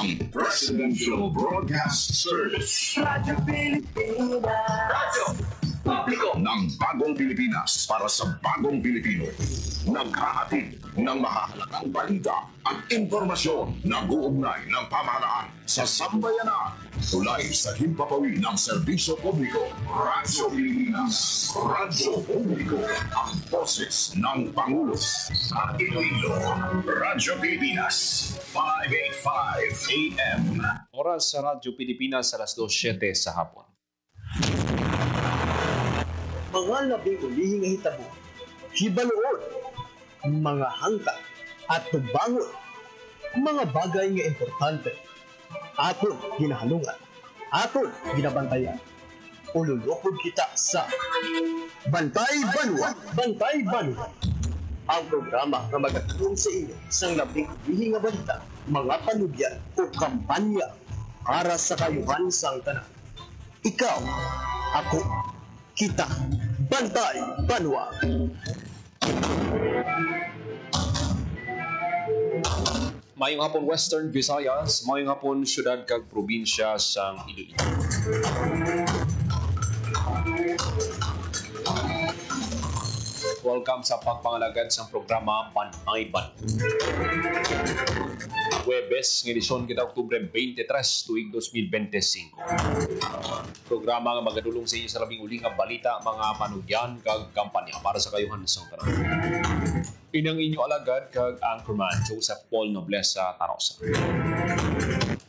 ang Presidential Broadcast Service. Radyo Pilipinas. Radyo Publiko ng Bagong Pilipinas para sa Bagong Pilipino. Naghahatid ng mahahalagang balita at impormasyon na uugnay ng pamahalaan sa sambayanan. Tulay sa himpapawid ng serbisyo publiko. Radyo Pilipinas. Radyo Publiko. Ang boses ng Pangulo sa Iloilo. Radyo Pilipinas. 585 AM. Oras sa Radyo Pilipinas alas 2:07 sa hapon. Mga labing ulihing hitabo, hibaluon, mga hangka at tubangon, mga bagay nga importante, aton ginahalungan, aton ginabantayan. Ululupod kita sa Bantay Banwa, Bantay Banwa. Ang programa na magatulong sa inyo sa labing ulihing nga balita, mga panugyan o kampanya para sa kayuhan sang tanan. Ikaw, ako, kita, Bantay Banwa. Mayong hapon Western Visayas, mayong hapon syudad kag probinsya sang Iloilo. Welcome sa pagpangalagad sa programa Bantay Banwa. Huwebes, ng edisyon kita Oktubre 23, tuig 2025. Programa nga magadulong sa inyo sa labing uling nga balita, mga panugyan kag kampanya para sa kayuhan sa tanan. Inang inyo alagad kag Anchorman Joseph Paul Noblesa Tarosa.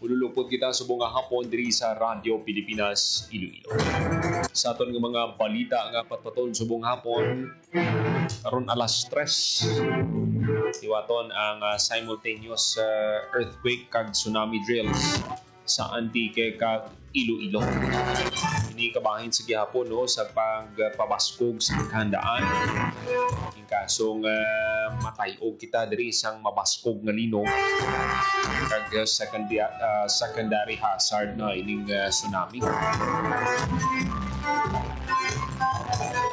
Ululupod kita subong nga hapon diri sa Radyo Pilipinas Iloilo. Sa aton nga mga balita nga patpaton subong hapon karon alas 3 tiwaton ang simultaneous earthquake kag tsunami drills sa Antique kag Iloilo. Ini kabahin sa gihapon no sa pagpabaskog sa handaan. In kasong matayog kita diri sang mabaskog nga linog kag secondary hazard na ining tsunami.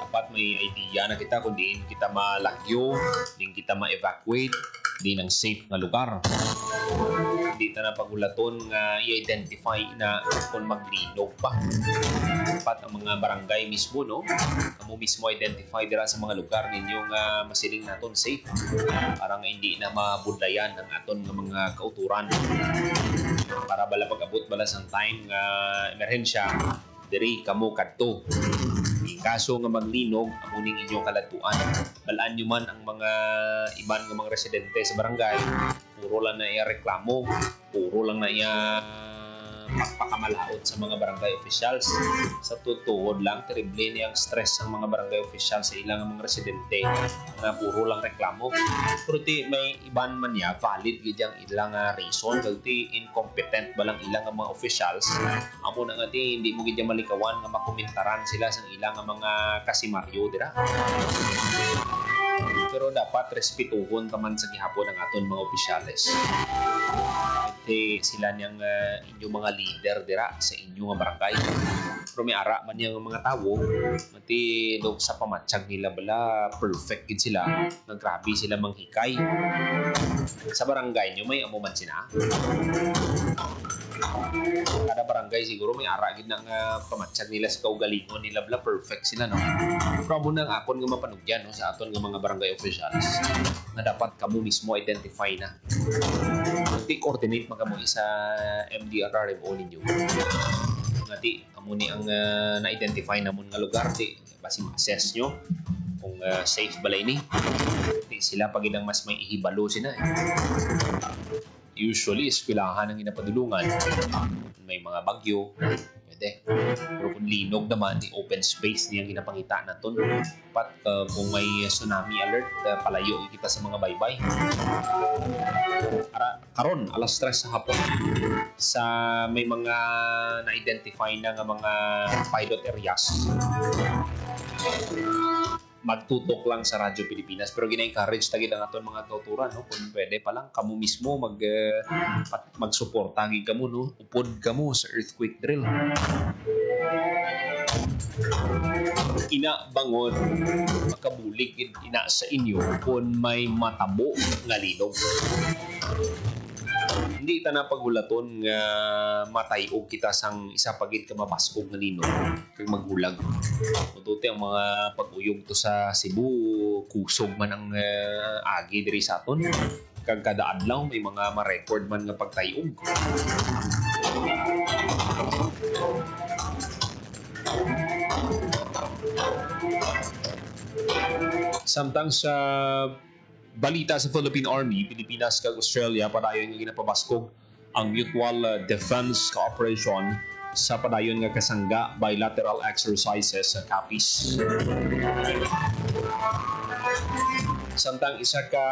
Dapat may idea na kita kung diin kita malagyo, diin kita ma-evacuate, diin ang safe nga lugar. Hindi na pagulaton nga i-identify na kung maglinog pa. Dapat ang mga barangay mismo, no? Kamu mismo identify dira sa mga lugar ninyo nga masiling naton safe. Para nga hindi na mabudlayan ang aton nga mga kauturan. Para bala pag-abot bala sang time nga emerhensya, diri kamo kadto. Kaso nga maglinog amuning inyong kalatuan. Balaan nyo man ang mga iban ng mga residente sa barangay, puro lang na iya reklamo, puro lang na iya pagpakamalaot sa mga barangay officials. Sa tutuod lang, terrible niyang stress ng mga barangay officials sa ilang mga residente na puro lang reklamo. Pero may iban man niya, valid gidyang ilang reason, kasi incompetent ba lang ilang mga officials. Amo na nga hindi mo gidyang malikawan nga makomentaran sila sa ilang mga kasimaryo, dira. Pero dapat respetuhon taman sa gihapon ng aton mga opisyales. Kasi sila niyang inyong mga leader dira sa inyong barangay. Pero may ara man niyang mga tao, mati sa pamatsyag nila bala, perfect gid sila. Naggrabe sila manghikay. Sa barangay niyo may amo man sina. Kada barangay siguro may ara gid nang pamatsyag nila sa kaugalingon nila bala, perfect sila, no. Pero nang akon nga mapanugyan no sa aton nga mga barangay officials na dapat kamo mismo identify na. Coordinate magamo sa MDRRMO ninyo. Ngati amo ni ang na-identify namon nga lugar di basi ma-assess nyo kung safe balay ni. Di sila pag ilang mas may ihibalo sina. Usually eskwelahan ang ginapadulungan. May mga bagyo, pwede. Pero kung linog naman, di open space niyang ginapangita naton. Dapat kung may tsunami alert, palayo kita sa mga baybay. Karon alas 3 sa hapon sa may mga na-identify na nga mga pilot areas. Magtutok lang sa Radyo Pilipinas, pero gina-encourage tagid ang aton mga kauturan, no? Kung pwede pa lang kamo mismo magsuporta gid kamo, no? Upod kamo sa earthquake drill. Ina bangon makabulig ina sa inyo kung may matabo nga linog. Hindi ta na paghulaton nga matayog kita sang isa pagit ka mabaskog nga lino kag maghulag. Ututi ang mga pag-uyog to sa Cebu, kusog man ang agi diri sa aton. Kag kada adlaw may mga ma-record man nga pagtayog. Samtang sa balita sa Philippine Army, Pilipinas kag Australia padayon nga ginapabaskog ang Mutual Defense Cooperation sa padayon nga kasangga bilateral exercises sa Capiz. Samtang isa ka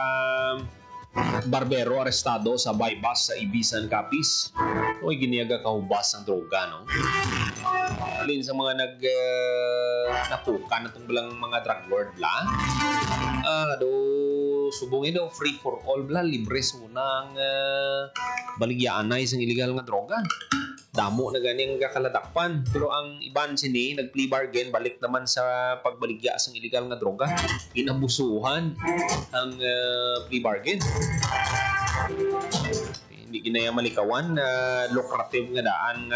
barbero arestado sa bypass sa Ibisan, Capiz. Oy giniyaga kahubas ang droga, no? Alin sa mga napukan natong bilang mga drug lord bla. Subungin daw free for all bla, libre sunang baligyaan na isang illegal nga droga. Damo na ganing kakaladakpan. Pero ang iban sini nag-plea bargain, balik naman sa pagbaligya sa illegal nga droga. Inabusuhan ang plea bargain. Hindi ginaya malikawan na lucrative nga daan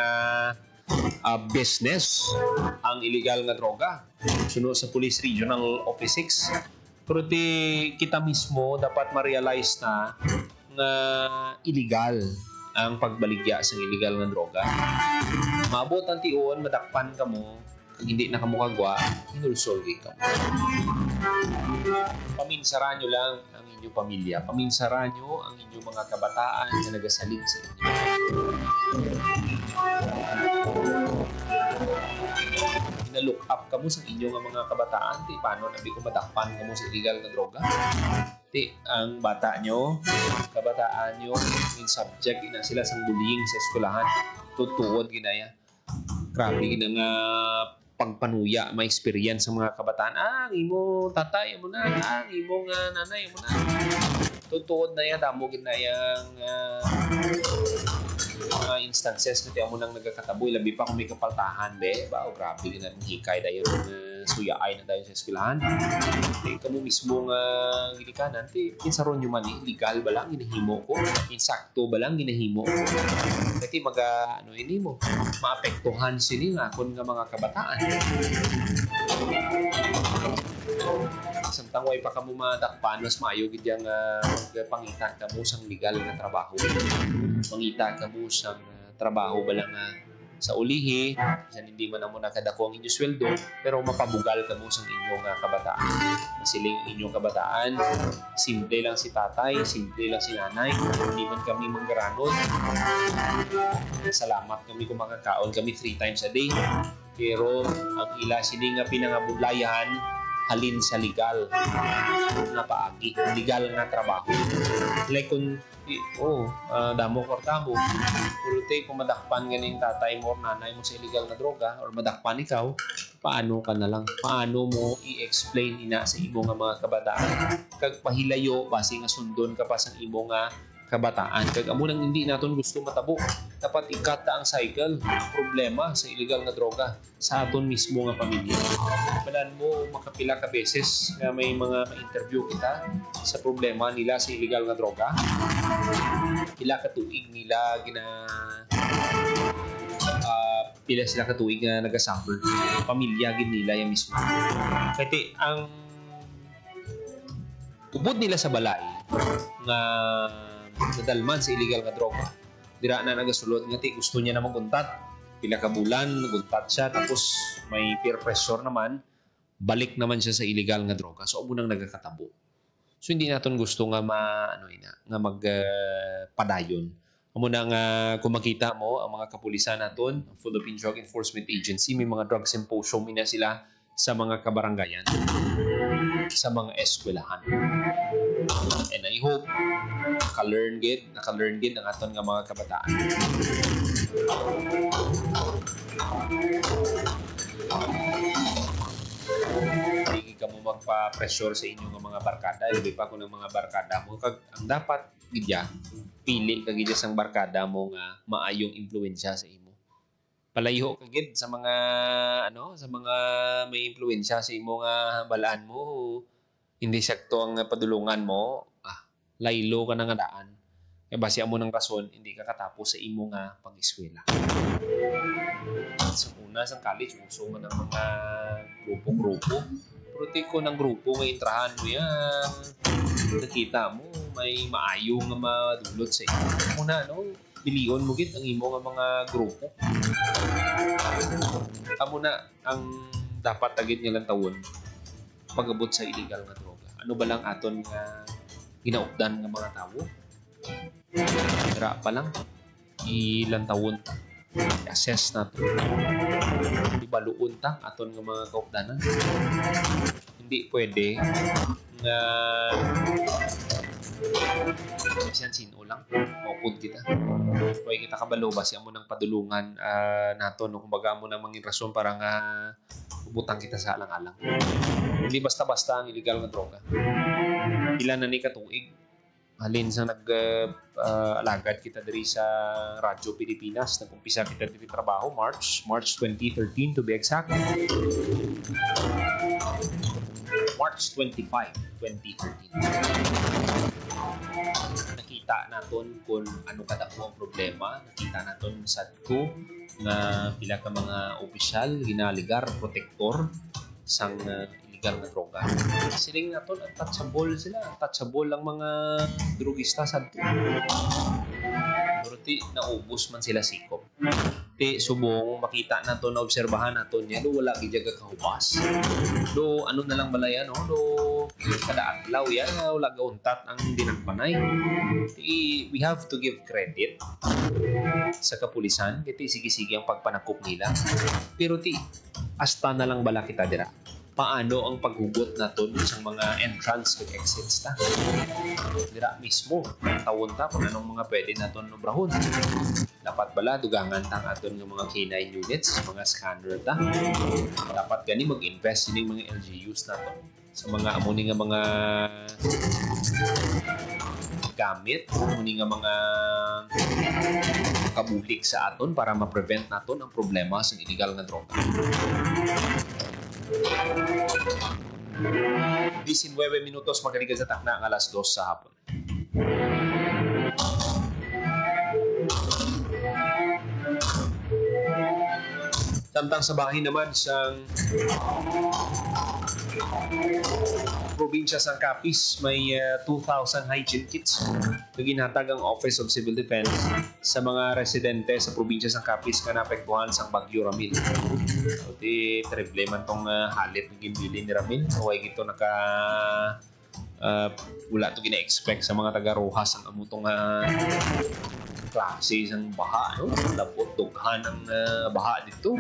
business ang illegal nga droga. Suno sa Police Regional Office 6. Pero kita mismo dapat ma-realize na illegal ang pagbaligya sa illegal nga droga. Maabot ang tiyon, madakpan ka mo, kung hindi na kamo kagwa, inulsolgi ka mo. Paminsaran nyo lang ang inyong pamilya. Paminsaran nyo ang inyong mga kabataan na nagasaling sa inyo. Na-look up ka mo sa inyong mga kabataan, paano nabi kung madakpan ka mo sa illegal na droga? Ang bata nyo, kabataan nyo, in subject na sila sa bullying sa eskwelahan. Tutuod ginaya. Grabe na nga pagpanuya, may experience sa mga kabataan. Ang imo tatay mo na, ang imo nga nanay mo na. Tutuod na yan, damo ginayang mga instances na tiyan mo nang nagkakataboy. Labi pa kung may kapaltahan, be. Bao, grabe na hikay dayon suyaay na dayon sa eskwelahan. Kamu mismo nga gilikanan, insaron nyo man legal ba lang ginahimo ko? Insakto ba lang ginahimo ko? Kasi hindi mo, maapektuhan sini nga kung nga mga kabataan. Samtang way pa ka mo madakpan, mas maayo gidyang pangita ka mo sang legal na trabaho. Mangita ka mo sang trabaho ba lang sa ulihi, kasi hindi man mo nakadako ang inyong sweldo, pero mapabugal ka mo sa inyong kabataan. Masiling inyong kabataan, simple lang si tatay, simple lang si nanay, hindi man kami manggaranod. Salamat kami kung makakaon kami 3 times a day. Pero ang ila sini nga pinangabudlayan, halin sa legal na paagi, legal na trabaho. Like kung damo korta mo, purute kung madakpan ganing tatay mo or nanay mo sa illegal na droga or madakpan ikaw, paano ka na lang? Paano mo i-explain ina sa imo nga mga kabataan? Kag pahilayo, basi nga sundon ka pa sa imo nga kabataan. Kag amo nang hindi naton gusto matabo. Dapat ikata ang cycle, ang problema sa illegal na droga sa aton mismo nga pamilya. Balan mo makapila ka beses nga may mga ma-interview kita sa problema nila sa illegal na droga. Pila ka tuig nila pila sila ka tuig nga nagasuffer. Pamilya gid nila ya mismo. Kaya ang ubod nila sa balay nga nadalman sa illegal nga droga. Dira na nagasulod nga gusto niya na maguntat. Pila ka bulan, naguntat siya. Tapos may peer pressure naman. Balik naman siya sa illegal nga droga. So, amo nang nagkakatabo. So, hindi natin gusto nga magpadayon. Amo na nga kung makita mo, ang mga kapulisan naton, ang Philippine Drug Enforcement Agency, may mga drug symposium na sila sa mga kabarangayan, sa mga eskwelahan. And I hope naka-learn gid ang aton nga mga kabataan. Hindi ka mo magpa-pressure sa inyo nga mga barkada. Hindi pa ko ng mga barkada mo. Kag ang dapat gidya, pili ka gidya sang barkada mo nga maayong impluwensya sa imo. Palayo ka gid sa mga sa mga may impluwensya sa imo nga balaan mo. Hindi sakto ang padulungan mo, laylo ka na nga daan. base mo ng rason, hindi ka katapos sa imo nga pag-eskwela. Sa una, sa college, uso nga ng mga grupo-grupo. Pero ko ng grupo, nga intrahan mo yan. Nakita mo, may maayo nga madulot sa iyo. Una, bilion mo git ang imo nga mga grupo. Amo na ang dapat tagit nga lang tawon pag-abot sa illegal nga droga. Ano ba lang aton nga ginaupdan nga mga tao? Dira pa lang ilang tawon i-assess nato. Di baluon ta aton nga mga kaupdanan. Hindi pwede nga minsan sino lang maupod kita. Pwede kita kabalo ba siya mo ng padulungan nato no kumbaga mo ng mangin rason para nga ubutang kita sa alang-alang. Hindi basta-basta ang illegal nga droga. Ilan na ni katuig halin sa alagad kita diri sa Radyo Pilipinas. Nag-umpisa kita diri trabaho March 2013 to be exact. March 25, 2013. Nakita naton kung ano kadako ang problema. Nakita naton sadto nga pila ka mga opisyal ginaligar protektor sang illegal na droga. Siling naton untouchable sila. Untouchable ang mga drugista sadto. Pero naubos man sila sikop. Subong makita nato na obserbahan nato niya wala gijaga kahubas. Ano na lang balaya no? Kada adlaw yan wala gauntat ang dinagpanay. We have to give credit sa kapulisan kiti sige-sige ang pagpanakop nila. Pero asta na lang bala kita dira. Paano ang paghugot naton sa mga entrance ug exits ta? Dira mismo tawon ta kung anong mga pwede naton obrahon. Dapat bala dugangan tang aton nga mga K9 units, mga scanner ta. Dapat gani mag-invest in mga LGUs naton sa mga amuni nga mga gamit, amuni nga mga kabulik sa aton para ma-prevent naton ang problema sa illegal nga droga. 19 minutos magkaligan sa takna ang alas 2 sa hapon. Samtang sa bahin naman sa probinsya sa Capiz, may 2,000 hygiene kits na ginhatag ang Office of Civil Defense sa mga residente sa probinsya sa Capiz na naapektuhan sa Bagyo Ramil. So, terrible man tong halit na gimbili ni Ramil. Huwag ito wala ito gina-expect sa mga taga-Rojas ang amutong klase isang baha. Lapot, dughan ang baha dito.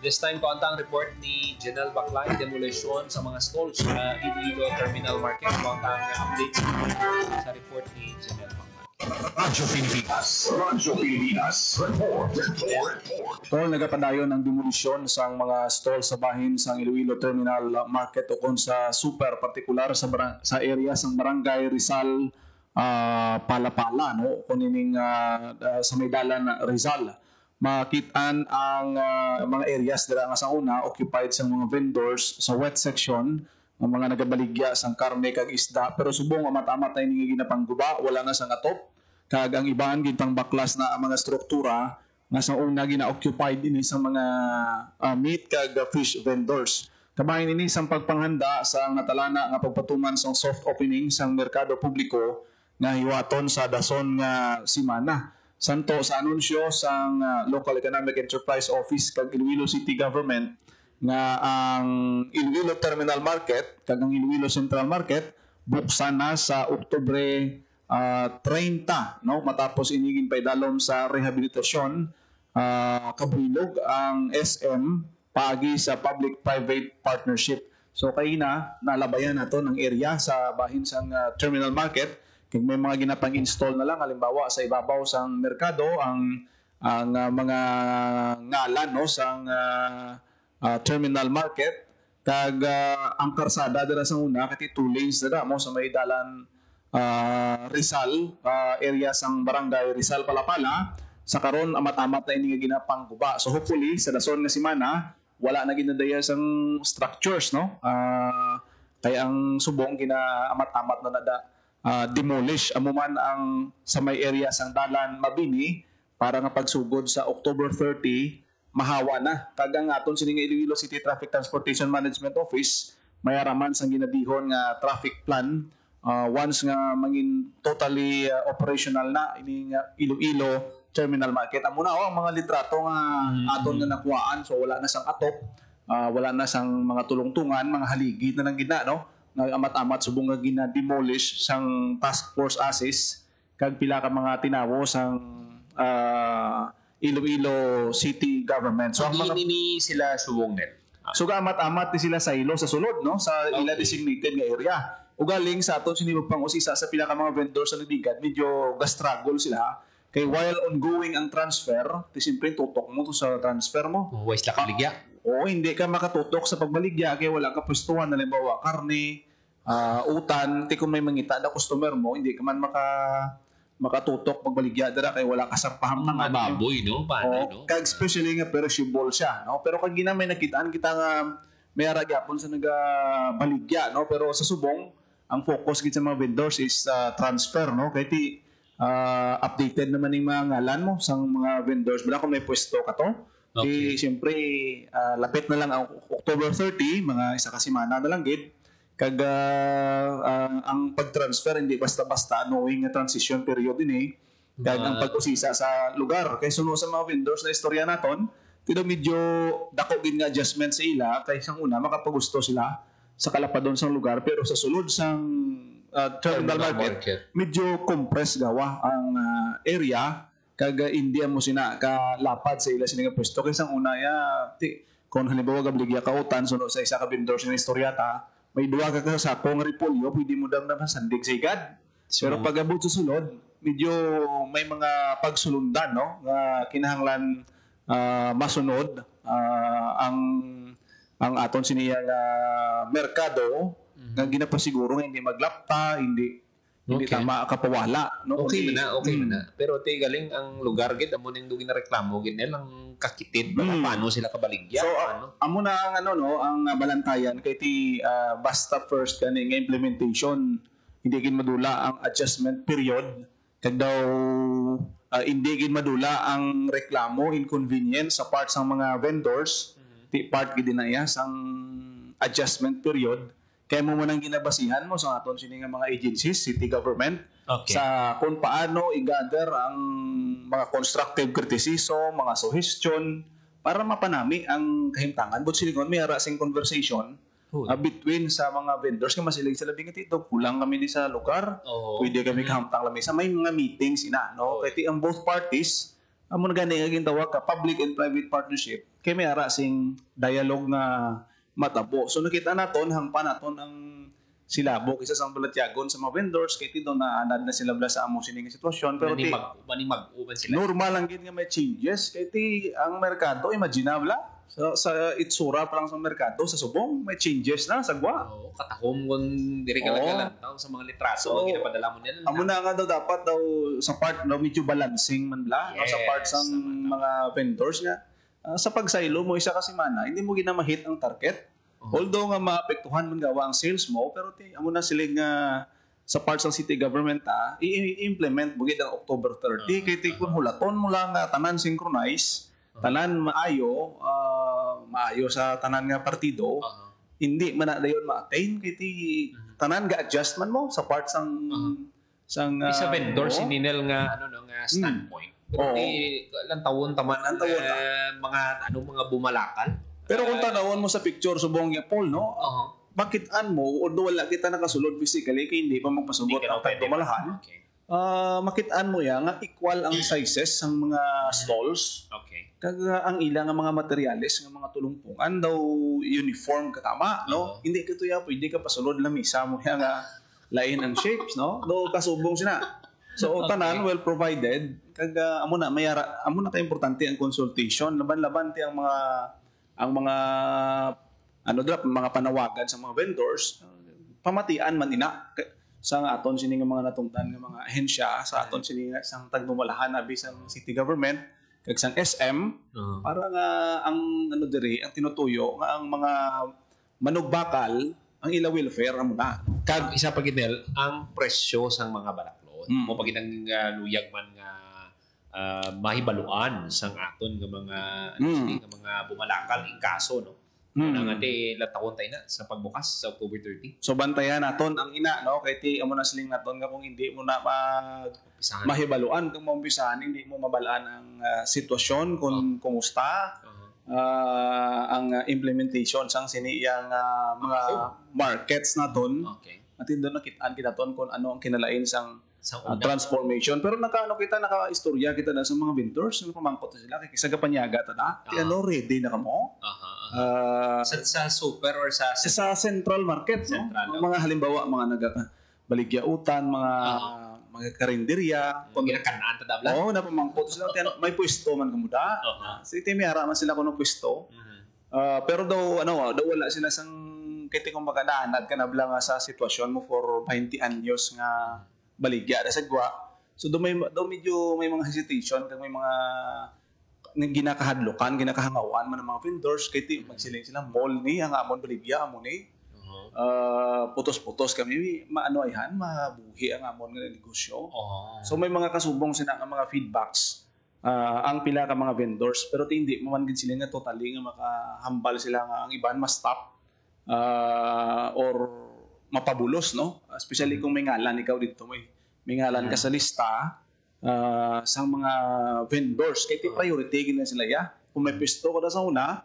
This time, kontang report ni Janelle Baclay, demolition sa mga stalls sa Iloilo Terminal Market. Kontang updates sa report ni Janelle Baclay. Radyo Pilipinas. Radyo Pilipinas. Report. Tol, nagapadayon ang demolisyon sa mga stall sa bahin sa Iloilo Terminal Market o kung sa super particular sa area sa Barangay Rizal Palapala, no? Kung ining sa Maydalan Rizal. Makitaan ang mga areas dira nga sa una occupied sa mga vendors sa wet section, ang mga nagabaligya sang karne kag isda, pero subong matamat na ini ginapangguba, wala na sang atop. Kag ang iban gitang baklas na ang mga struktura nga sa una gina-occupied ini sa mga meat kag fish vendors. Kabahin ini sang pagpanghanda sa natalana nga pagpatuman sang soft opening sang merkado publiko nga hiwaton sa dason nga simana. Santo sa anunsyo sang Local Economic Enterprise Office kag Iloilo City Government nga ang Iloilo Terminal Market kag ang Iloilo Central Market buksan na sa Oktubre 30, no? Matapos inigin paidalom sa rehabilitasyon kabilog ang SM paagi sa public-private partnership. So kay nalabayan nato ng area sa bahin sang Terminal Market. Kung may mga ginapang-install na lang, halimbawa sa ibabaw sang merkado, ang mga ngalan no, sang terminal market, kag ang karsada dira sa una, kati 2 lanes dira mo sa Maydalan Rizal, area sang Barangay Rizal Palapala, sa karon amat-amat na ini nga ginapangguba. So hopefully sa dason nga semana wala na ginadaya sang structures, no? Kaya ang subong ginaamat-amat na nada demolish amuman ang sa may area sang dalan mabini para nga pagsugod sa October 30 mahawa na. Kagang aton sini nga Iloilo City Traffic Transportation Management Office mayaraman sang ginadihon nga traffic plan once nga mangin totally operational na ini nga Iloilo Terminal Market. Amo na ang mga litrato nga aton nga nakuhaan, so wala na sang atop, wala na sang mga tulong-tungan, mga haligi na lang gina, no? Nga amat-amat subong nga gina-demolish sang task force assist kag pila ka mga tinawo sang Iloilo City Government. So ang mga Ini sila subong net. so amat-amat ni sila sa ilo sa sulod, no, sa ila designated nga area. Ugaling sa aton sini pang-usisa sa pila ka mga vendors sa Lidigad, medyo ga-struggle sila kay while ongoing ang transfer, ti siyempre tutok mo to sa transfer mo. Wais la kaligya. O hindi ka makatutok sa pagbaligya kay wala ka pwestuhan, halimbawa karne, utan, ti kung may mangita na customer mo, hindi ka man makatutok pagbaligya dira kay wala ka sarpaham ng Mga baboy, no? Paano, no? Kag especially nga perishable siya, no? Pero kag gina may nakitaan kita nga may gyapon sa nagabaligya, no? Pero sa subong ang focus gid sa mga vendors is transfer, no? Kay ti updated naman yung mga ngalan mo sa mga vendors. Bala kung may pwesto ka to. Okay. Siyempre, lapit na lang ang October 30, mga isa ka semana na lang gid. Kag ang pag-transfer, hindi basta-basta knowing nga transition period din eh. Kag ang pag-usisa sa lugar. Kaya sunod sa mga vendors na istorya naton, tino medyo dako gid nga adjustment sa ila. Kaya isang una, makapagusto sila sa kalapadon sa lugar. Pero sa sulod sang terminal market, medyo compress gawa ang area kag hindi mo sina kalapad sa ila sini nga pwesto kay sang una ya kung halimbawa gabligya ka utan suno sa isa ka vendor sa istoryata may duwa ka sa sakong repolyo pwede mo dam naman sandig sa igad. Pero pag abot sa sulod medyo may mga pagsulundan, no, nga kinahanglan masunod ang aton siniya nga merkado nga ginapasiguro nga hindi maglapta, hindi tama kapawala, no? Okay man na. Pero ti galing ang lugar gid amo ning dugi na reklamo gid nilang kakitid paano sila kabaligya. So ano? amo na ang ang balantayan kay ti basta first kani nga implementation hindi gid madula ang adjustment period kag daw hindi gid madula ang reklamo inconvenience sa part sang mga vendors ti part gid na iya sang adjustment period. Kaya mo nang ginabasihan mo sa aton sini nga mga agencies, city government, sa kung paano i-gather ang mga constructive criticism, mga suggestion, para mapanami ang kahimtangan. But silingon, may arasing conversation between sa mga vendors. Kaya masilig sila bingat ito, kulang kami di sa lugar, pwede kami kahamtang lamesa. May mga meetings ina, no? Kaya ang both parties, amo na gani nga gintawag ka, public and private partnership, kaya may arasing dialogue na matabo. So nakita naton hangpan naton ang silabo isa sang balatyagon sa mga vendors kay tidon na anad na sila bla sa amo sining sitwasyon pero ti mag-uban sila. Normal lang gid nga may changes kay ti ang merkado imaginable sa itsura pa lang sa merkado sa subong may changes na sagwa. Katahom kun diri ka lang taw sa mga litrato nga ginapadala mo nila. Amo na nga daw dapat daw sa part daw medyo balancing man bla sa part sang mga vendors nga sa pagsaylo mo isa ka semana, hindi mo ginamahit ang target. Although nga maapektuhan man gawa ang sales mo, pero amo na sila nga sa parts ng city government i-implement mo gid ang October 30 kay kung hulaton mo lang nga tanan synchronize, tanan maayo sa tanan nga partido, hindi man na dayon ma-attain kay tanan ga adjustment mo sa parts sang sa vendor sininel nga nga standpoint. Pero ilang taon taman ang mga bumalakal. Pero kung tanawon mo sa picture subong nga Paul, no? Makitaan mo although wala kita nakasulod physically kay hindi pa magpasubot ang dumalahan. Makitaan mo ya nga equal ang sizes sang mga stalls. Kag ang ila nga mga materyales nga mga tulungpungan daw uniform katama, no? Hindi ka tuya pwede ka pasulod lamisa mo ya nga lain ang shapes, no? Do kasubong sina. So tanan well provided kag amo na kay importante ang consultation laban-laban ti ang mga mga panawagan sa mga vendors pamatian man ina sa aton sini nga mga natungtan nga mga ahensya sa aton sini nga isang tagmamalahan abi sa city government kag sang SM para nga ang ano diri ang tinutuyo nga ang mga manugbakal ang ila welfare amo na. Kag isa pa Nel, ang presyo sang mga balaklon. Mo pagid ang luyag man nga mahibaluan sang aton nga mga nga mga bumalakal in kaso no. Nga ate latawon tayo na sa pagbukas sa October 30. So bantayan naton ang ina no kay ti amo na siling naton nga kung hindi mo na mahibaluan kung maumpisahan hindi mo mabalaan ang sitwasyon kung kumusta ang implementation sang siniyang mga markets naton. Okay. At doon nakitaan kita ton kung ano ang kinalain sang Sa transformation. Pero naka-istorya kita na sa mga vendors na pamangkot sila kay kisaga panyaga ta na. Ti ano ready na kamo? sa super or sa Central Market, Central, no? Mga halimbawa mga baligyautan, mga karinderya, kung ginakanaan ta dabla. Oo, napamangkot sila. May pwesto man kamuda. Sa itimiara man sila kuno pwesto. Pero daw wala sila sang kiti kung makadaanad ka na nga sa sitwasyon mo for 20 anyos nga baligya sa gwa. So do medyo may mga hesitation kag may mga ginakahadlokan, ginakahangawan man ng mga vendors kay ti magsiling sila mall ni ang amon baligya amo ni. Putos-putos kami maanoyhan mabuhi ang amon nga negosyo. So may mga kasubong sila nga mga feedbacks ang pila ka mga vendors pero hindi man gid sila nga totally nga makahambal sila nga ang iban ma-stop or mapabulos no, especially kung may ngalan ikaw dito may ngalan ka sa lista sa mga vendors kay ti priority gina sila ya kung may pwesto ko sa una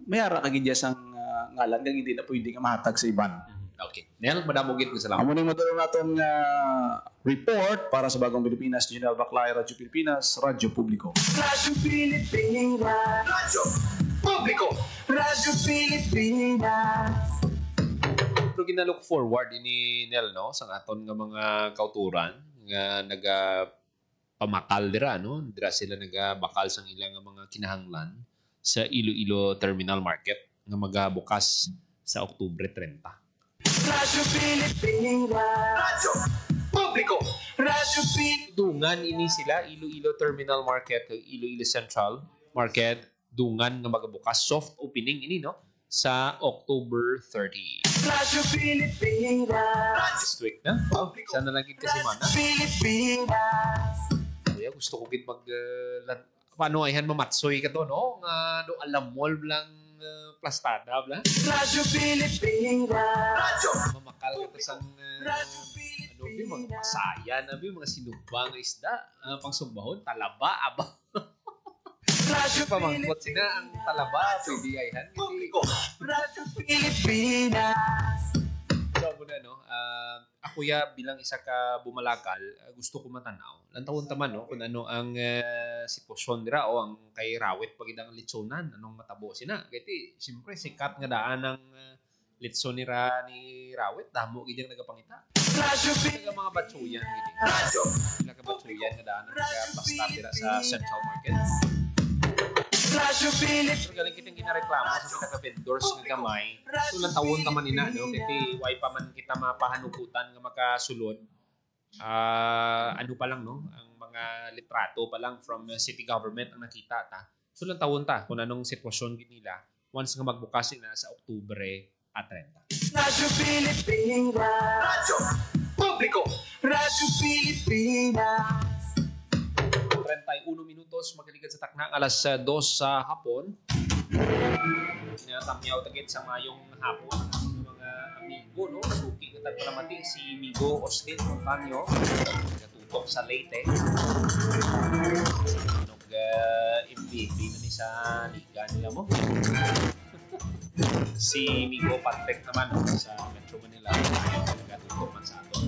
may ara ka gid sang ngalan kag hindi na pwede nga mahatag sa iban. Okay. Nel, madamogit ko salamat. Amo ning madulong naton nga report para sa Bagong Pilipinas, General Baclay, Radyo Pilipinas, Radyo Publiko. Radyo Pilipinas. Radyo Publiko. Radyo Pilipinas. Pero ginalook forward ini Nel no sa aton nga mga kauturan nga pamakal dira no dira sila nagabakal sang ilang nga mga kinahanglan sa Iloilo Terminal Market nga magabukas sa Oktubre 30. Radyo Pilipinas. Radyo Publiko. Radyo Pilipinas. Dungan ini sila Iloilo Terminal Market ug Iloilo Central Market dungan nga magabukas soft opening ini no sa October 30. Radyo Pilipinas. This week na. Sana lang gid kasi mana. Pilipinas. Kuya gusto ko gid paano ayhan mamatsoy ka to no nga do alam mall lang plastada bla. Radyo Pilipinas. Radyo Mamakal ka to sang mga masaya na mga sinubang nga isda pang sumbahon talaba aba. Radyo Pamangkot sina ang talaba pwede ayhan Publiko. Radyo Pilipinas. So muna no ako ya bilang isa ka bumalakal gusto ko matanaw lantawon taman no kung ano ang sitwasyon dira o ang kay Rawit pagid ang litsonan anong matabo sina kay siyempre sikat nga daan ang litson ni Rawit damo gid ang nagapangita Radyo mga batsuyan gid Radyo sila ka batsuyan nga daan ang nagapasta dira sa Central Market. Radyo Pilipinas. Pero galing kitang ginareklamo sa pinaka-vendors nga gamay. So, tawon naman ina, no? Kasi why pa man kita mapahanukutan nga makasulod. Ano pa lang, no? Ang mga litrato pa lang from city government ang nakita ta. So, tawon ta kung anong sitwasyon nila once nga magbukas na sa Oktubre 30. Radyo Pilipinas. Radyo Publiko. Radyo Pilipinas. 31 minutos magaligad sa takna alas 2 sa hapon. Tamiyaw tagit sa mayong hapon ang mga amigo no suki nga tagpalamati si Migo Austin Montaño nagatutok sa Leyte. MVP na ni sa liga nila mo. Si Migo Patrick naman no, sa Metro Manila nagatutok man sa ato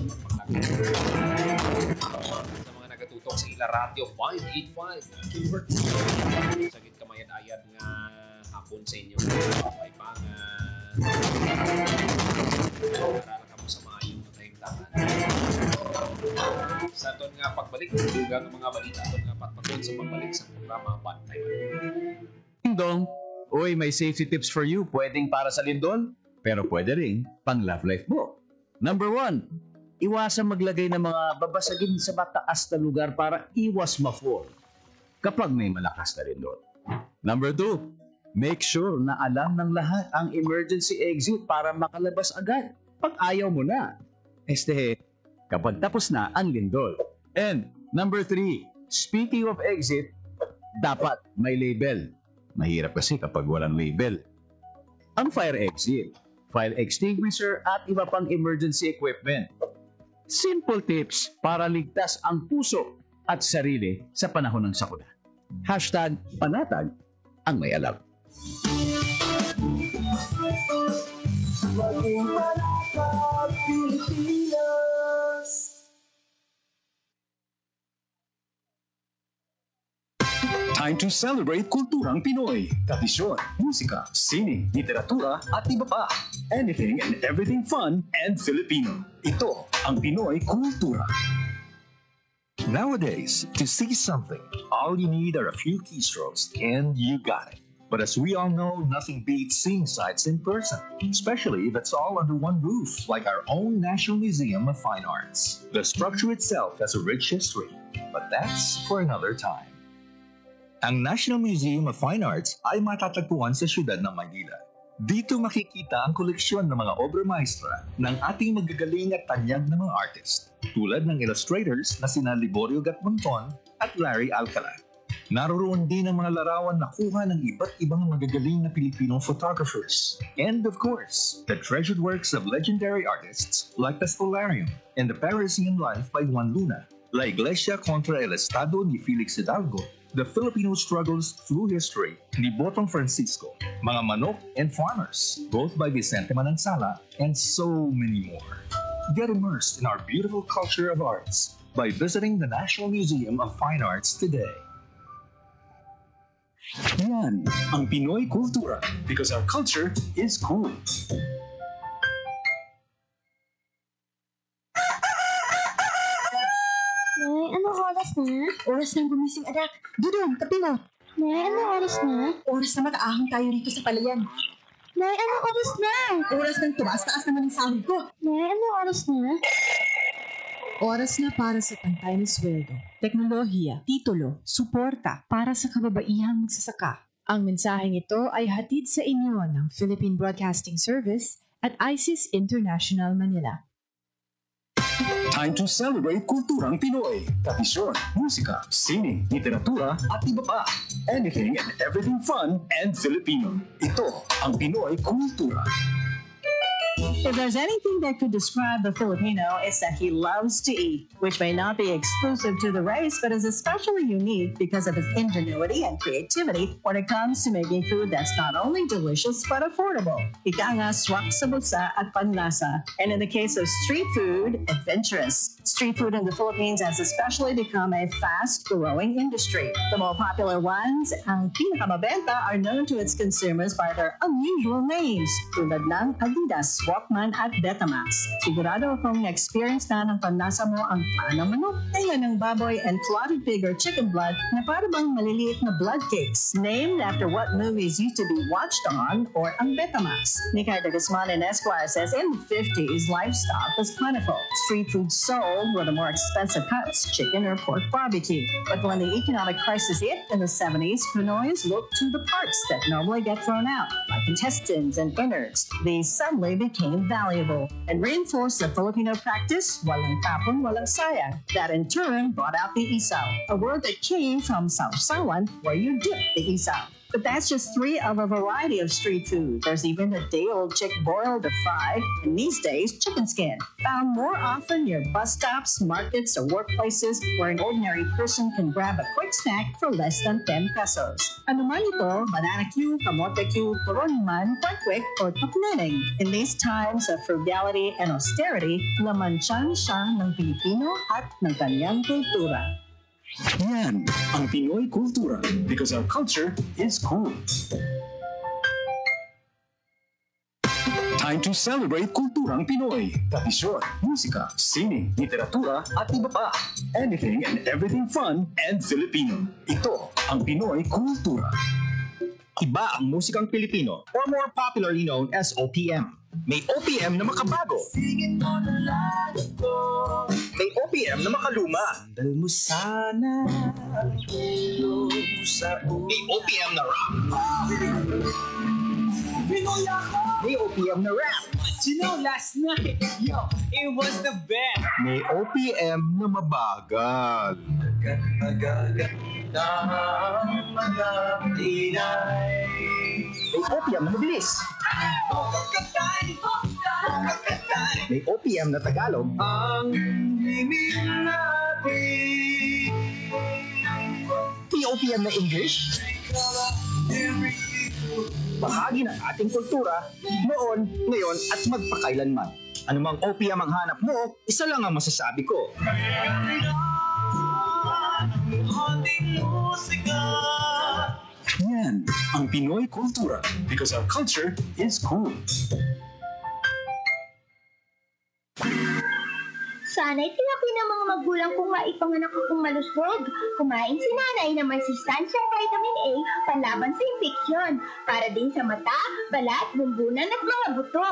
sa mga nagatutok sa ila radio 585 Gilbert sagit kamayad-ayad nga hapon sa inyo ay pang para ka mo sa mga iyong kahimtangan sa aton nga pagbalik dugang ang mga balita aton nga patpaton sa pagbalik sa programa Bantay Dong, uy, may safety tips for you. Pwedeng para sa lindol, pero pwede rin pang love life mo. Number 1, iwasan maglagay ng mga babasagin sa mataas na lugar para iwas ma-fall kapag may malakas na lindol. Number 2, make sure na alam ng lahat ang emergency exit para makalabas agad pag ayaw mo na. Kapag tapos na ang lindol. And number 3, speaking of exit, dapat may label. Mahirap kasi kapag walang label. Ang fire exit, fire extinguisher at iba pang emergency equipment. Simple tips para ligtas ang puso at sarili sa panahon ng sakuna. #panatag ang may alam. Maging panatag, Pilipinas. Time to celebrate kulturang Pinoy. Tradisyon, musika, sining, literatura, at iba pa. Anything and everything fun and Filipino. Ito ang Pinoy Kultura. Nowadays, to see something, all you need are a few keystrokes and you got it. But as we all know, nothing beats seeing sights in person, especially if it's all under one roof, like our own National Museum of Fine Arts. The structure itself has a rich history, but that's for another time. Ang National Museum of Fine Arts ay matatagpuan sa siyudad ng Maynila. Dito makikita ang koleksyon ng mga obra maestra ng ating magagaling at tanyag na mga artist, tulad ng illustrators na sina Liborio Gatmonton at Larry Alcala. Naroroon din ang mga larawan na kuha ng iba't ibang magagaling na Pilipinong photographers. And of course, the treasured works of legendary artists like the Stolarium and the Parisian Life by Juan Luna, La Iglesia contra el Estado ni Felix Hidalgo, The Filipino Struggles Through History ni Botong Francisco, Mga Manok and Farmers, both by Vicente Manansala, and so many more. Get immersed in our beautiful culture of arts by visiting the National Museum of Fine Arts today. Yan ang Pinoy Kultura, because our culture is cool. Nay, anong oras na? Oras ng gumising, anak. Dudong, tabi mo. Nay, anong oras na? Oras na mag-aahon tayo rito sa palayan. Nay, anong oras na? Oras ng tumaas-taas naman ang sahod ko. Nay, anong oras na? Oras na para sa pantay na sweldo, teknolohiya, titulo, suporta para sa kababaihang magsasaka. Ang mensaheng ito ay hatid sa inyo ng Philippine Broadcasting Service at ISIS International Manila. Time to celebrate kulturang Pinoy. Tradisyon, musika, sining, literatura, at iba pa. Anything and everything fun and Filipino. Ito ang Pinoy Kultura. If there's anything that could describe the Filipino, it's that he loves to eat, which may not be exclusive to the race, but is especially unique because of his ingenuity and creativity when it comes to making food that's not only delicious but affordable. Ika nga swak sa bulsa at panlasa. And in the case of street food, adventurous. Street food in the Philippines has especially become a fast-growing industry. The more popular ones, ang pinakamabenta, are known to its consumers by their unusual names, tulad ng Adidas, Walkman at Betamax. Sigurado akong na-experience na ng panlasa mo ang panang manok, tayo ng baboy and clotted pig or chicken blood na para bang maliliit na blood cakes, named after what movies used to be watched on, or ang Betamax. Nikay de Guzman and Esquire says in the 50s, livestock was plentiful. Street food sold were the more expensive cuts, chicken or pork barbecue. But when the economic crisis hit in the 70s, Pinoys looked to the parts that normally get thrown out, like intestines and innards. These suddenly became valuable and reinforced the Filipino practice, walang tapon, walang sayang. That in turn brought out the isaw, a word that came from sausawan, where you dip the isaw. But that's just three of a variety of street food. There's even a day-old chick boiled or fried, and these days, chicken skin, found more often near bus stops, markets, or workplaces where an ordinary person can grab a quick snack for less than 10 pesos. Ano man ito, banana cue, kamote cue, turon man, kwek-kwek, or tukneneng. In these times of frugality and austerity, laman-tiyan siya ng Pilipino at ng kanyang kultura. Yan ang Pinoy Kultura, because our culture is cool. Time to celebrate kulturang Pinoy. Tradisyon, musika, sining, literatura, at iba pa. Anything and everything fun and Filipino. Ito ang Pinoy Kultura. Iba ang musikang Pilipino, or more popularly known as OPM. May OPM na makabago. May OPM na makaluma. Dal mo sana May OPM na rock. May OPM na rap. You know, last night, yo, it was the best. May OPM na mabagal. May OPM na mabilis. May OPM na Tagalog. May OPM na English. Bahagi ng ating kultura, noon, ngayon, at magpakailanman. Anumang OPM ang hanap mo, isa lang ang masasabi ko. Yan ang Pinoy kultura because our culture is cool. Sana'y tinaki ng mga magulang kong maipanganak akong malusog. Kumain si nanay ng may sustansyang vitamin A panlaban sa infeksyon. Para din sa mata, balat, bumbunan at mga buto.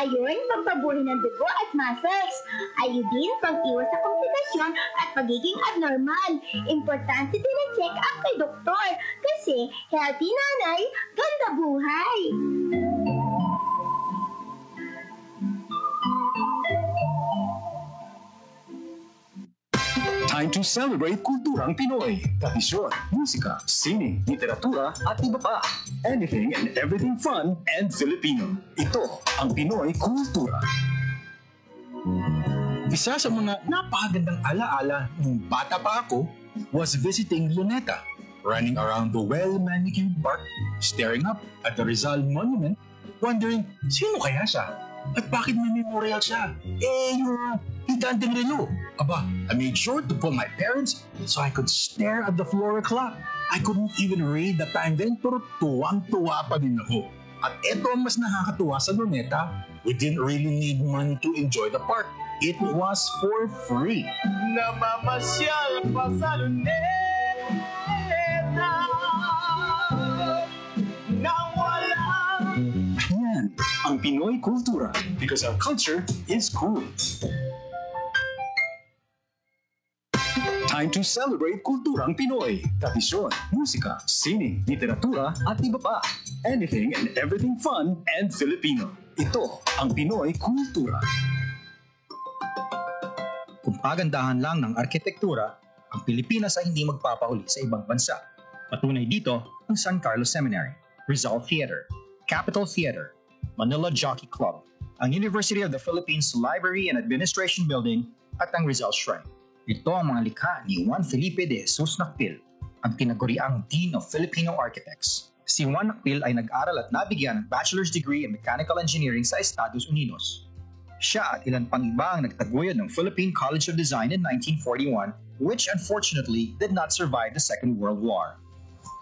Iron, pampabuhay ng dugo at muscles. Iodine, pang-iwas sa komplikasyon at pagiging abnormal. Importante din ang check-up kay doktor. Kasi healthy nanay, ganda buhay. Time to celebrate kulturang Pinoy. Tradisyon, musika, sining, literatura, at iba pa. Anything and everything fun and Filipino. Ito ang Pinoy kultura. Isa sa mga napakagandang alaala nung bata pa ako was visiting Luneta. Running around the well-manicured park, staring up at the Rizal Monument, wondering, sino kaya siya? At bakit may memorial siya? Yung higanteng relo. Aba, I made sure to pull my parents so I could stare at the floor clock. I couldn't even read the time then, pero tuwang-tuwa pa din ako. At eto ang mas nakakatuwa sa Luneta, we didn't really need money to enjoy the park. It was for free. Namamasyal pa sa Luneta na walang Yan ang Pinoy kultura because our culture is cool. Time to celebrate kulturang Pinoy. Tradisyon, musika, sining, literatura, at iba pa. Anything and everything fun and Filipino. Ito ang Pinoy kultura. Kung pagandahan lang ng arkitektura, ang Pilipinas ay hindi magpapahuli sa ibang bansa. Patunay dito ang San Carlos Seminary, Rizal Theater, Capitol Theater, Manila Jockey Club, ang University of the Philippines Library and Administration Building, at ang Rizal Shrine. Ito ang mga likha ni Juan Felipe de Jesus Nakpil, ang tinaguriang Dean of Filipino Architects. Si Juan Nakpil ay nag-aral at nabigyan ng bachelor's degree in mechanical engineering sa Estados Unidos. Siya at ilan pang iba ang nagtaguyod ng Philippine College of Design in 1941, which unfortunately did not survive the Second World War.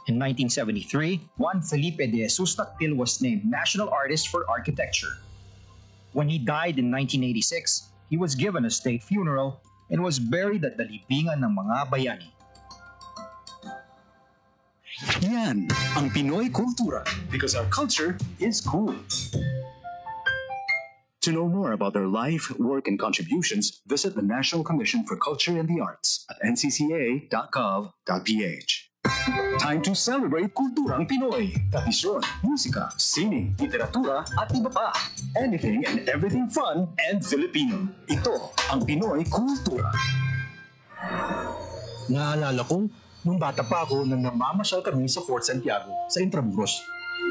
In 1973, Juan Felipe de Jesus Nakpil was named National Artist for Architecture. When he died in 1986, he was given a state funeral and was buried at the libingan ng mga bayani. Yan ang Pinoy kultura because our culture is cool. To know more about their life, work, and contributions, visit the National Commission for Culture and the Arts at ncca.gov.ph. Time to celebrate kulturang Pinoy. Tradisyon, musika, sining, literatura, at iba pa. Anything and everything fun and Filipino. Ito ang Pinoy kultura. Naalala ko, nung bata pa ako nang namamasyal kami sa Fort Santiago sa Intramuros.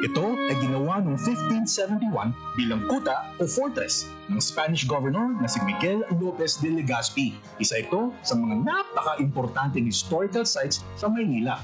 Ito ay ginawa noong 1571 bilang kuta o fortress ng Spanish governor na si Miguel Lopez de Legazpi. Isa ito sa mga napaka-importanteng historical sites sa Maynila.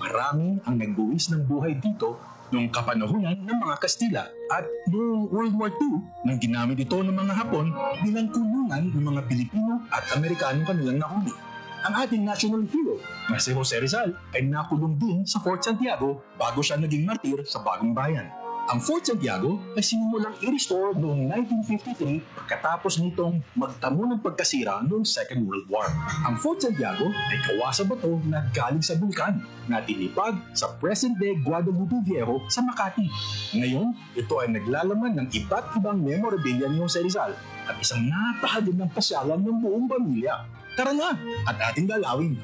Marami ang nagbuwis ng buhay dito noong kapanahunan ng mga Kastila at noong World War II nang ginamit ito ng mga Hapon bilang kulungan ng mga Pilipino at Amerikanong kanilang nahuli. Ang ating national hero na si Jose Rizal ay nakulong din sa Fort Santiago bago siya naging martir sa Bagong Bayan. Ang Fort Santiago ay sinimulang i-restore noong 1953 pagkatapos nitong magtamo ng pagkasira noong Second World War. Ang Fort Santiago ay gawa sa bato na galing sa bulkan na tinipag sa present-day Guadalupe Viejo sa Makati. Ngayon, ito ay naglalaman ng iba't ibang memorabilia ni Jose Rizal at isang napakagandang ng pasyalan ng buong pamilya. Tara na at ating dalawin.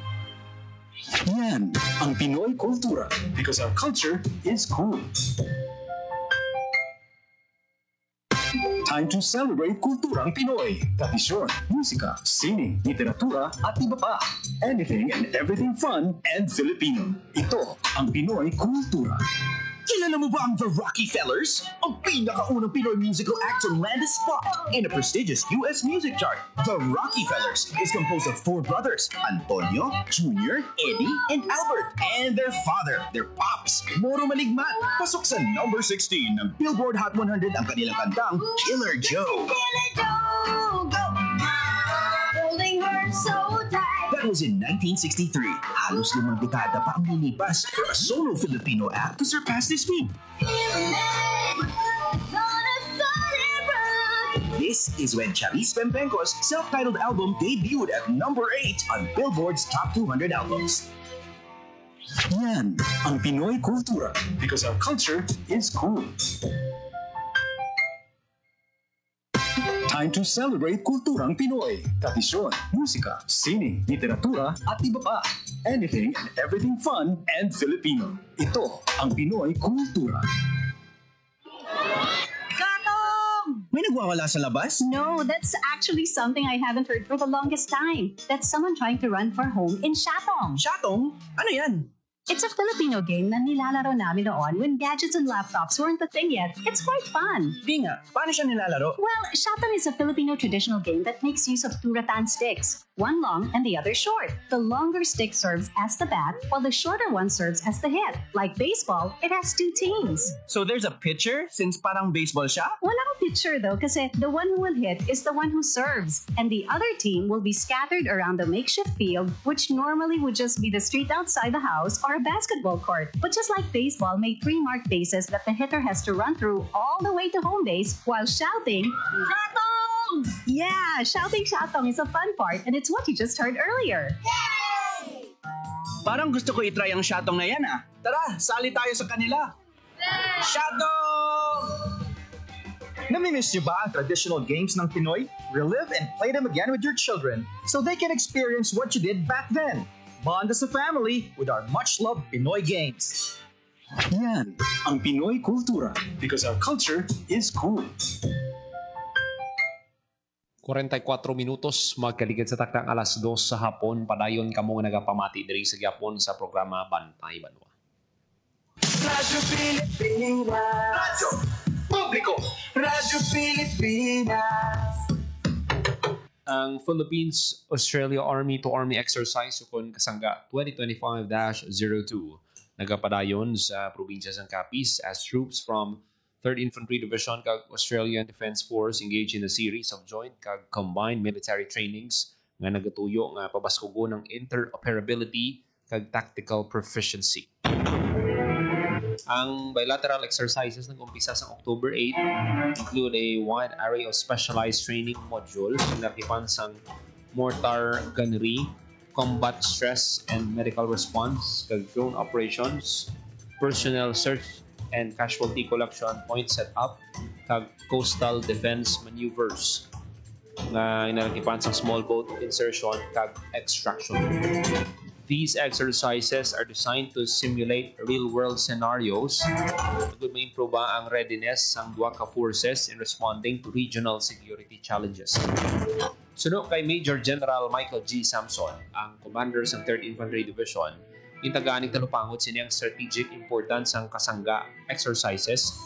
Yan ang Pinoy kultura because our culture is cool. Time to celebrate kulturang Pinoy. Tradisyon, musika, sining, literatura, at iba pa. Anything and everything fun and Filipino. Ito ang Pinoy kultura. Kilala mo ba ang The Rockefellers? Ang pinakaunang Pinoy musical act to land a spot in a prestigious U.S. music chart. The Rockefellers is composed of four brothers, Antonio, Junior, Eddie, and Albert, and their father, their pops, Moro Maligmat. Pasok sa number 16 ng Billboard Hot 100 ang kanilang kantang Killer Joe. Killer Joe, go! Holding her so tight. That was in 1963. Halos 5 dekada pa ang lilipas for a solo Filipino act to surpass this feat. This is when Charis Pempenco's self-titled album debuted at number 8 on Billboard's Top 200 albums. Yan ang Pinoy kultura because our culture is cool. Time to celebrate kulturang Pinoy. Tradisyon, musika, sining, literatura, at iba pa. Anything and everything fun and Filipino. Ito ang Pinoy kultura. May nagwawala sa labas? No, that's actually something I haven't heard for the longest time. That's someone trying to run for home in Shatong. Shatong? Ano yan? It's a Filipino game na nilalaro namin noon when gadgets and laptops weren't the thing yet. It's quite fun. Di nga, paano siya nilalaro? Well, Shatong is a Filipino traditional game that makes use of two rattan sticks, one long and the other short. The longer stick serves as the bat, while the shorter one serves as the hit. Like baseball, it has two teams. So there's a pitcher since parang baseball siya? Walang pitcher though kasi the one who will hit is the one who serves, and the other team will be scattered around the makeshift field, which normally would just be the street outside the house or a basketball court. But just like baseball made 3 marked bases that the hitter has to run through all the way to home base while shouting, Shatong! Yeah, shouting Shatong is a fun part, and it's what you just heard earlier. Yay! Parang gusto ko itry ang Shatong na yan ah. Tara, sali tayo sa kanila. Shatong! Namimiss niyo ba ang traditional games ng Pinoy? Relive and play them again with your children so they can experience what you did back then. Bond as a family with our much-loved Pinoy games. Yan ang Pinoy kultura because our culture is cool. 44 minutos magkaligid sa takdang alas 2 sa hapon. Padayon kamo nga nagapamati diri sa gyapon sa programa Bantay Banwa. Radyo Pilipinas. Radyo Publiko. Radyo Pilipinas. Ang Philippines-Australia Army-to-Army exercise ukon kasangga 2025-02 nagapadayon sa probinsya sang Capiz as troops from 3rd Infantry Division kag Australian Defence Force engage in a series of joint kag combined military trainings nga nagatuyo nga pabaskugo ng interoperability kag tactical proficiency. Ang bilateral exercises nag-umpisa sa October 8 include a wide array of specialized training modules na nakipan sa mortar gunnery, combat stress and medical response, kag drone operations, personnel search and casualty collection point set up, kag coastal defense maneuvers na inakipan sa small boat insertion kag extraction. These exercises are designed to simulate real-world scenarios na ma-improve ang readiness ng duwa ka forces in responding to regional security challenges. Suno kay Major General Michael G. Samson, ang commander ng 3rd Infantry Division, yung tagaan ng talupangot siniyang strategic importance ng kasangga exercises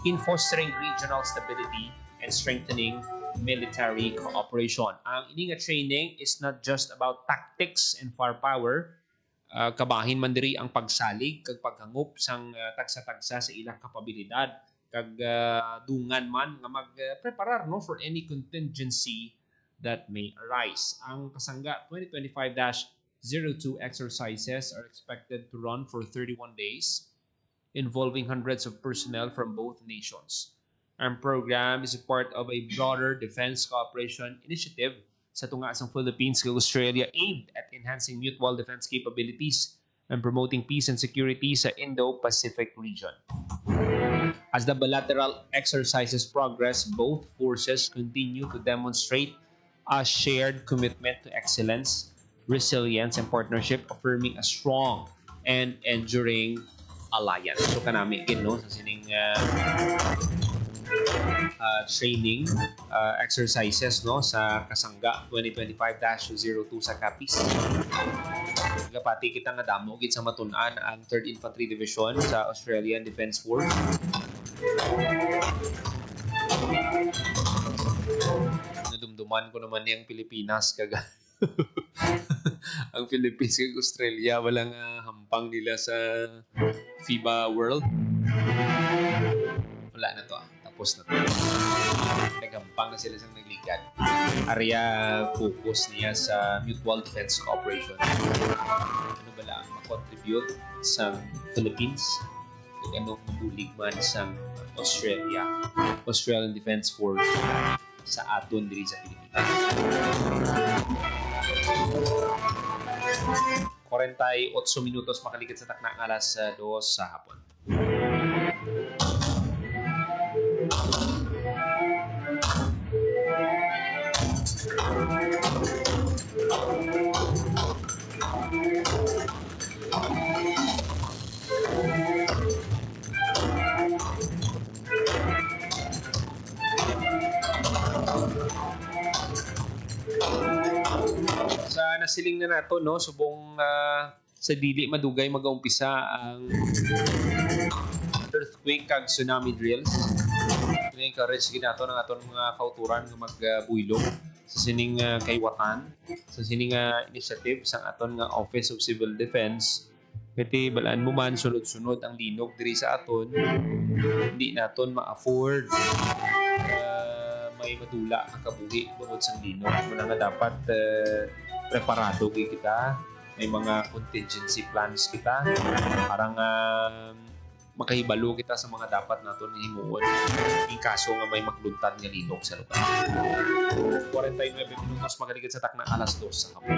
in fostering regional stability and strengthening military cooperation. Ang ini nga training is not just about tactics and firepower. Kabahin man diri ang pagsalig kag paghangup sang tagsa-tagsa sa ilang kapabilidad kag dungan man nga magpreparar no for any contingency that may arise. Ang kasangga 2025-02 exercises are expected to run for 31 days involving hundreds of personnel from both nations. Ang program is a part of a broader defense cooperation initiative sa tungasang Philippines kag Australia aimed at enhancing mutual defense capabilities and promoting peace and security sa Indo-Pacific region. As the bilateral exercises progress, both forces continue to demonstrate a shared commitment to excellence, resilience, and partnership, affirming a strong and enduring alliance. So kanami gin no sa sining training exercises no sa Kasangga 2025-02 sa Capiz. Nagapati kita nga damo gid sa matun-an ang 3rd Infantry Division sa Australian Defence Force. Nadumduman ko naman yung Pilipinas kaga ang Philippines kag Australia walang hampang nila sa FIBA World. Wala na to tapos na to. Naghampang na sila sa nagligan. Area focus niya sa mutual defense cooperation. Ano ba lang makontribute sa Philippines kung anong mabulig man sa Australian Defence Force sa aton diri sa Pilipinas. 48 minutos makaligid sa takna alas 2 sa hapon. Sa nasiling na nato no subong sa dili madugay mag-umpisa ang earthquake kag tsunami drills. Encourage gid nato ng aton mga kauturan nga magbuylog sa sining kaywatan sa sining initiative sa aton nga Office of Civil Defense. Kati balaan mo man sunod-sunod ang linog diri sa aton, hindi naton ma-afford may madula ang kabuhi bukod sa linog. Muna nga dapat preparado kita, may mga contingency plans kita, parang makahibalo kita sa mga dapat naton himuon in kaso nga may magluntad nga linog sa lugar. 49 minutos magaligid sa takna alas 2 sa hapon.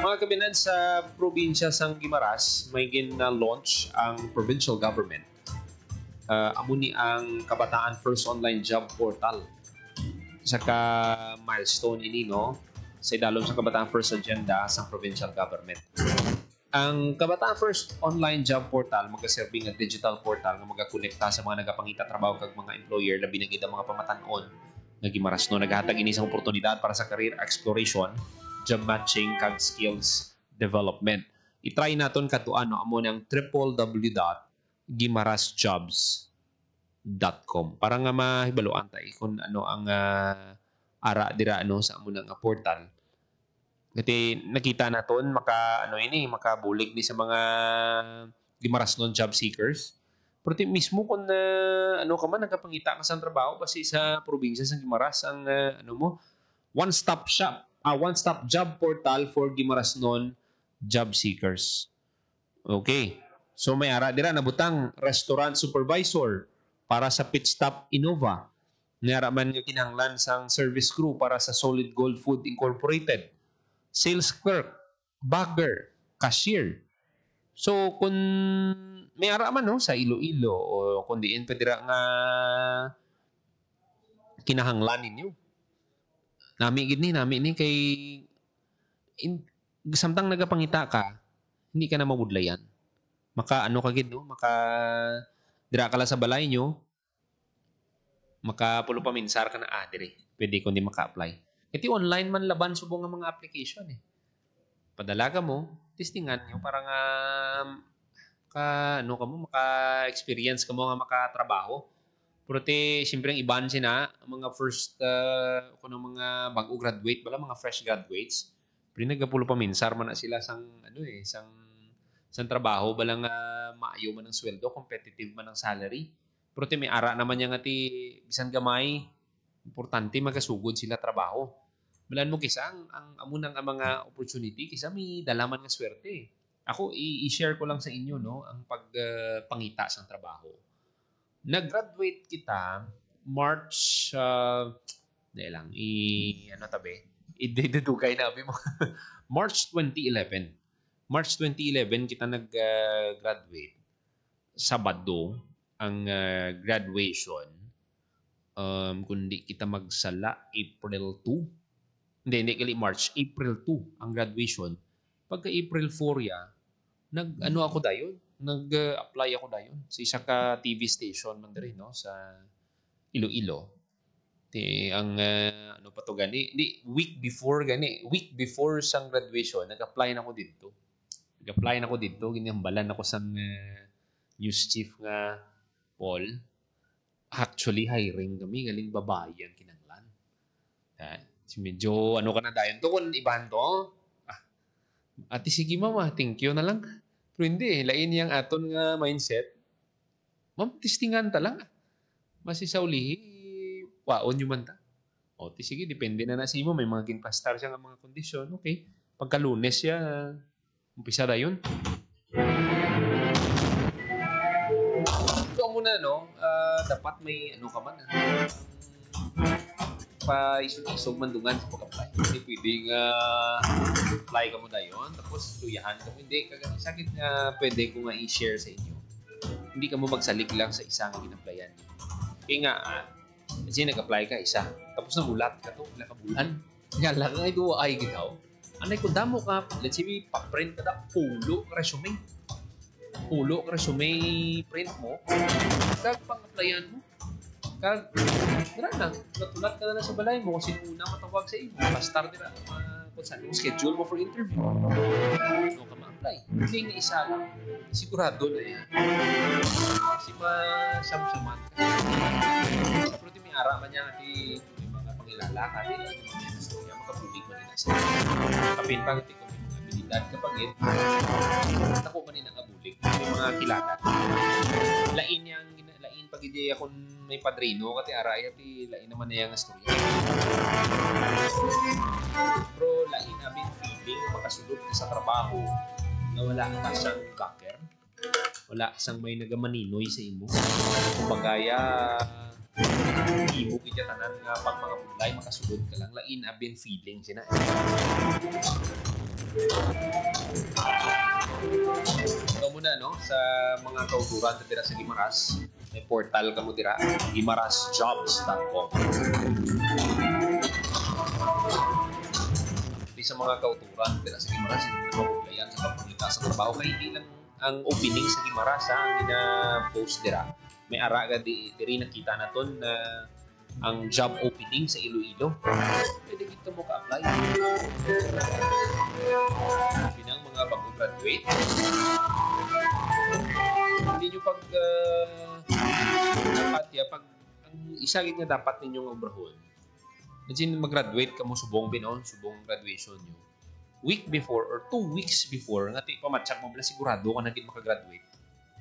Mga kabinan sa probinsya sang Guimaras, may gina-launch ang provincial government. Amo ni ang Kabataan First Online Job Portal. Saka milestone ini no sa idalom sa Kabataan First Agenda sa provincial government. Ang Kabataan First Online Job Portal magaserbi nga digital portal nga magakonekta sa mga nagapangita trabaho kag mga employer labi na gid ang mga pamatan-on nga Guimaras no naghatag ini sa oportunidad para sa career exploration, job matching kag skills development. I-try naton katuan no amo nang www.guimarasjobs.com para nga mahibaloan tay kung ano ang ara dira no sa amo nang portal. Kasi nakita naton makabulig ni sa mga Guimaras non job seekers. Pero mismo kung ano ka man nagapangita ka sa trabaho basi sa probinsya sa Guimaras ang one-stop job portal for Guimaras non job seekers. Okay. So may ara dira nabutang restaurant supervisor para sa Pit Stop Innova. Nara man nga kinahanglan sang service crew para sa Solid Gold Food Incorporated. Sales clerk, bagger, cashier. So kung may ara man no sa Iloilo o kung diin pa dira nga kinahanglan ninyo. Nami ni kay samtang nagapangita ka, hindi ka na mabudlayan. Maka ano ka gid no, maka dira ka la sa balay nyo, maka pulo pa minsar ka na dire. Pwede kundi maka-apply. Iti online man laban subong nga mga application eh. Padala ka mo, testingan nyo para nga maka-experience ka mo nga makatrabaho. Pero siyempre ang iban sina, ang mga first, kung mga bago graduate, mga fresh graduates, pero nagkapulo pa minsar man na sila sang sa trabaho, balang maayo man ang sweldo, competitive man ang salary. Pero may ara naman niya nga ti, bisan gamay, importante magkasugod sila trabaho. Balan mo kisa, ang amunang ang mga opportunity, kisa may dalaman nga swerte. Ako, i-share ko lang sa inyo, no, ang pagpangita sa trabaho. Nag-graduate kita, March, idedugay na mo. March 2011. March 2011 kita nag-graduate. Sabado ang graduation. Kundi kita magsala April 2. Hindi kali March. April 2 ang graduation. Pagka April 4 ya, ako dayon? Nag-apply ako dayon sa isa ka TV station man diri, no, sa Iloilo. Week before sang graduation, nag-apply na ako dito. Ginambalan ako sang news chief nga Paul. Actually, hiring kami, galing babae ang kinanglan. Medyo, ka na dayon to, kung ibahan to. Ate, sige mama, thank you na lang. Pero hindi, lain yung aton nga mindset. Ma'am, testingan ta lang. Masisaulihi, waon yung man ta. O, sige, depende na sa imo. May mga ginpastar siya nga mga kondisyon. Okay. Pagka Lunes siya, umpisa na yun. So, muna, no? Dapat may, ka man, pa-isog mandungan sa pag-apply. Hindi pwedeng apply ka mo na yun, tapos luyahan ka mo. Hindi, sakit nga pwede ko nga i-share sa inyo. Hindi ka mo magsalig lang sa isang in-applyan. Kaya nga, kasi nag-apply ka isa, tapos nagulat ka to, wala ka bulan. Nga lang, ay doon ay gitaw. Anay kung damo ka, let's say, pa-print ka na, pulo ka resume print mo, kag pang-applyan mo. Kag, natulat ka na sa balay mo kasi una matawag sa iyo. Pa-start nila kung saan yung schedule mo for interview. Ano ka ma-apply. Hindi nga isa lang. Sigurado na yan. Kasi ma-samsaman ka. Pero di may ara man niya may mga pangilala ka. Di lang yung mga istorya. Makabulig man nila sa kapin pang ito kung may mga abilidad kapag ako man nila kabulig. May mga kilala. Lain pag hindi ako may padrino, kati aray at lain naman na yung storya. Pero lain namin feeling makasulod ka sa trabaho na wala ka siyang backer, wala siyang may nagamaninoy sa imo. Kumbagaya, hindi mo kitatanan nga pag mga bulay, makasulod ka lang. Lain abin feeling siya na. Ito muna, no? Sa mga kauturan na tira sa Gimaras, may portal ka mo tira, gimarasjobs.com. Di sa mga kauturan na tira sa Gimaras, hindi na mapuglayan sa pagpangita sa trabaho. Kaya hindi lang ang opening sa Gimaras, ang gina-post tira. May araga diri nakita naton na ang job opening sa Iloilo. Pwede dito mo ka-apply. Pinang mga bago-graduate. Hindi nyo pag ang isa nga dapat ninyong obrahon. Imagine mag-graduate ka mo subong graduation nyo. Week before or 2 weeks before, nga pamatsak mo, sigurado ka na din makagraduate.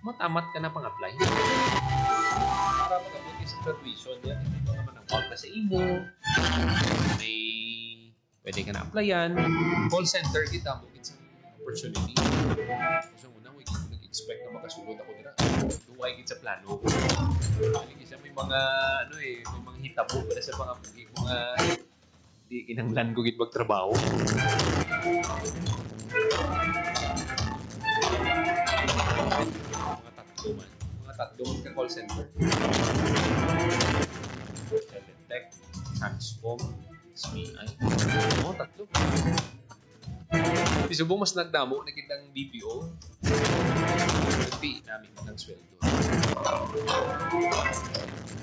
Matamat ka na pang-apply. Para mag-apply sa graduation, yan, ito naman ang call sa imo. May pwede ka na applyan. Call center kita, bukit sa opportunity. So, unang week, nag-expect na makasulod ako dira. Duway gid sa plano. Kasi may mga may mga hitabo para sa mga di kinanglan ko gid magtrabaho. Mga tatlo ka call center. Teletech, Transcom, SBI. Tatlo. Subong mas nagdamo na kitang BPO. Hindi namin ng sweldo.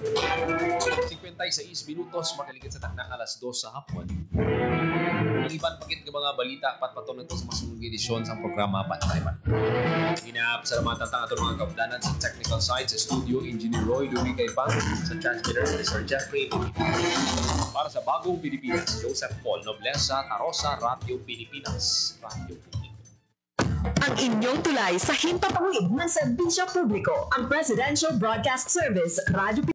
56 minutos makaligid sa taknang alas 2 sa hapon. Ang iban pakit ng mga balita patpaton nito sa masunod edisyon sa programa Pantayman. Pinapasalamatan ang ating mga kabdanan sa technical side sa studio Engineer Roy Dumigay Pang, sa transmitter Sir Jeffrey para sa Bagong Pilipinas, Joseph Paul Noblesa, Tarosa, Radio Pilipinas, Radio Publiko. Ang inyong tulay sa himpapawid ng serbisyo publiko, ang Presidential Broadcast Service, Radyo